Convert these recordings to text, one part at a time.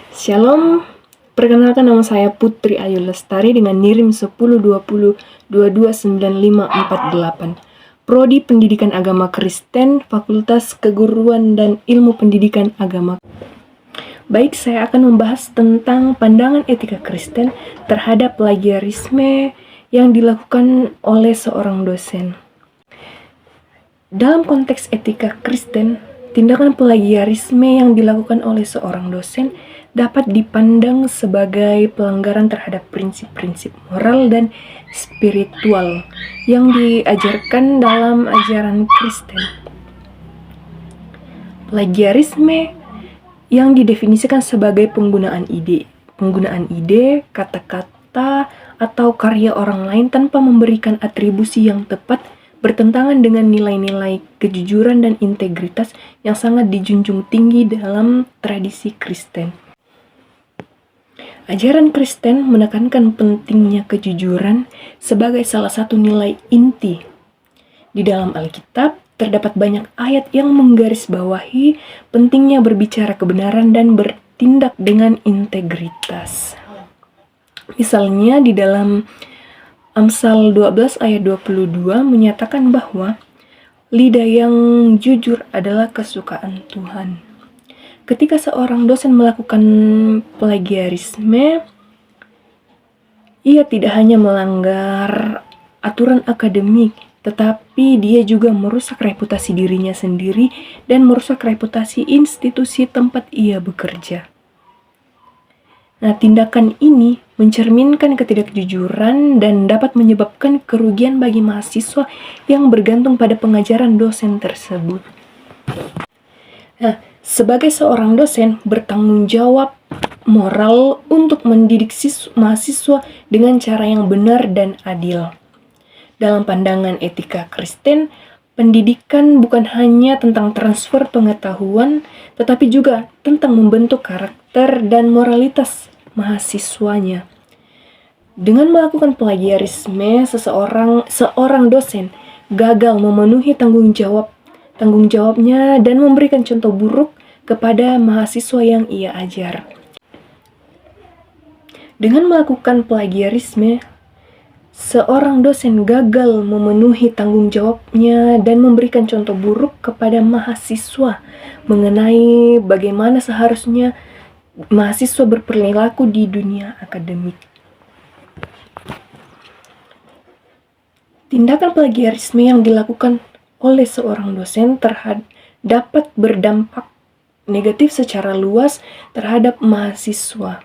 Shalom, perkenalkan nama saya Putri Ayu Lestari dengan NIRIM 1020229548. Prodi Pendidikan Agama Kristen, Fakultas Keguruan dan Ilmu Pendidikan Agama. Baik, saya akan membahas tentang pandangan etika Kristen terhadap plagiarisme yang dilakukan oleh seorang dosen. Dalam konteks etika Kristen, tindakan plagiarisme yang dilakukan oleh seorang dosen dapat dipandang sebagai pelanggaran terhadap prinsip-prinsip moral dan spiritual yang diajarkan dalam ajaran Kristen. Plagiarisme yang didefinisikan sebagai penggunaan ide, kata-kata, atau karya orang lain tanpa memberikan atribusi yang tepat, bertentangan dengan nilai-nilai kejujuran dan integritas yang sangat dijunjung tinggi dalam tradisi Kristen. Ajaran Kristen menekankan pentingnya kejujuran sebagai salah satu nilai inti. Di dalam Alkitab, terdapat banyak ayat yang menggarisbawahi pentingnya berbicara kebenaran dan bertindak dengan integritas. Misalnya di dalam Amsal 12 ayat 22 menyatakan bahwa lidah yang jujur adalah kesukaan Tuhan. Ketika seorang dosen melakukan plagiarisme, ia tidak hanya melanggar aturan akademik, tetapi dia juga merusak reputasi dirinya sendiri dan merusak reputasi institusi tempat ia bekerja. Nah, tindakan ini mencerminkan ketidakjujuran dan dapat menyebabkan kerugian bagi mahasiswa yang bergantung pada pengajaran dosen tersebut. Nah, sebagai seorang dosen bertanggung jawab moral untuk mendidik mahasiswa dengan cara yang benar dan adil. Dalam pandangan etika Kristen, pendidikan bukan hanya tentang transfer pengetahuan, tetapi juga tentang membentuk karakter dan moralitas mahasiswanya. Dengan melakukan plagiarisme, seorang dosen gagal memenuhi tanggung jawabnya dan memberikan contoh buruk kepada mahasiswa yang ia ajar. Dengan melakukan plagiarisme, seorang dosen gagal memenuhi tanggung jawabnya dan memberikan contoh buruk kepada mahasiswa mengenai bagaimana seharusnya mahasiswa berperilaku di dunia akademik. Tindakan plagiarisme yang dilakukan oleh seorang dosen dapat berdampak negatif secara luas terhadap mahasiswa.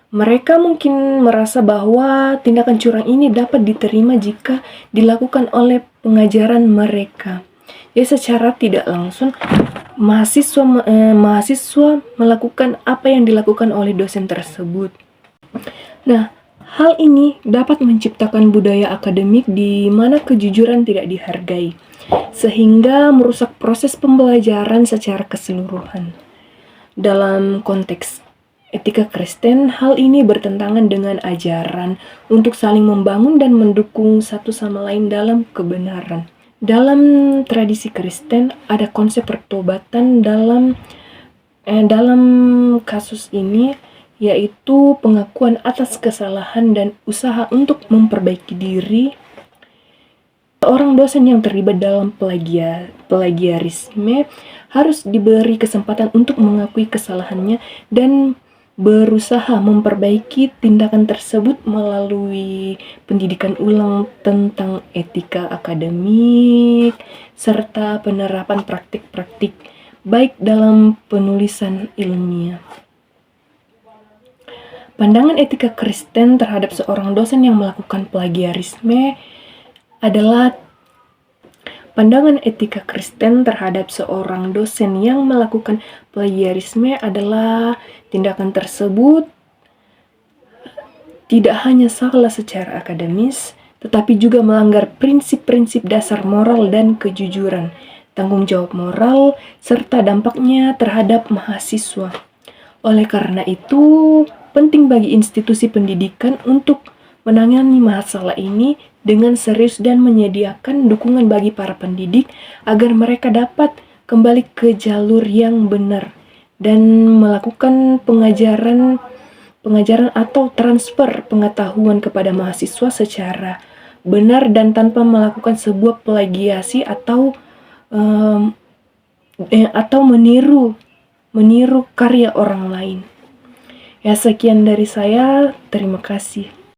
Mereka mungkin merasa bahwa tindakan curang ini dapat diterima jika dilakukan oleh pengajaran mereka. Ya, secara tidak langsung mahasiswa melakukan apa yang dilakukan oleh dosen tersebut. Nah, hal ini dapat menciptakan budaya akademik di mana kejujuran tidak dihargai, sehingga merusak proses pembelajaran secara keseluruhan. Dalam konteks etika Kristen, hal ini bertentangan dengan ajaran untuk saling membangun dan mendukung satu sama lain dalam kebenaran. Dalam tradisi Kristen ada konsep pertobatan dalam kasus ini, yaitu pengakuan atas kesalahan dan usaha untuk memperbaiki diri. Seorang dosen yang terlibat dalam plagiarisme harus diberi kesempatan untuk mengakui kesalahannya dan berusaha memperbaiki tindakan tersebut melalui pendidikan ulang tentang etika akademik serta penerapan praktik-praktik baik dalam penulisan ilmiah. Pandangan etika Kristen terhadap seorang dosen yang melakukan plagiarisme adalah pandangan etika Kristen terhadap seorang dosen yang melakukan plagiarisme adalah tindakan tersebut tidak hanya salah secara akademis, tetapi juga melanggar prinsip-prinsip dasar moral dan kejujuran, tanggung jawab moral, serta dampaknya terhadap mahasiswa. Oleh karena itu, penting bagi institusi pendidikan untuk menangani masalah ini dengan serius dan menyediakan dukungan bagi para pendidik agar mereka dapat kembali ke jalur yang benar dan melakukan pengajaran atau transfer pengetahuan kepada mahasiswa secara benar dan tanpa melakukan sebuah plagiasi atau meniru karya orang lain. Ya, sekian dari saya. Terima kasih.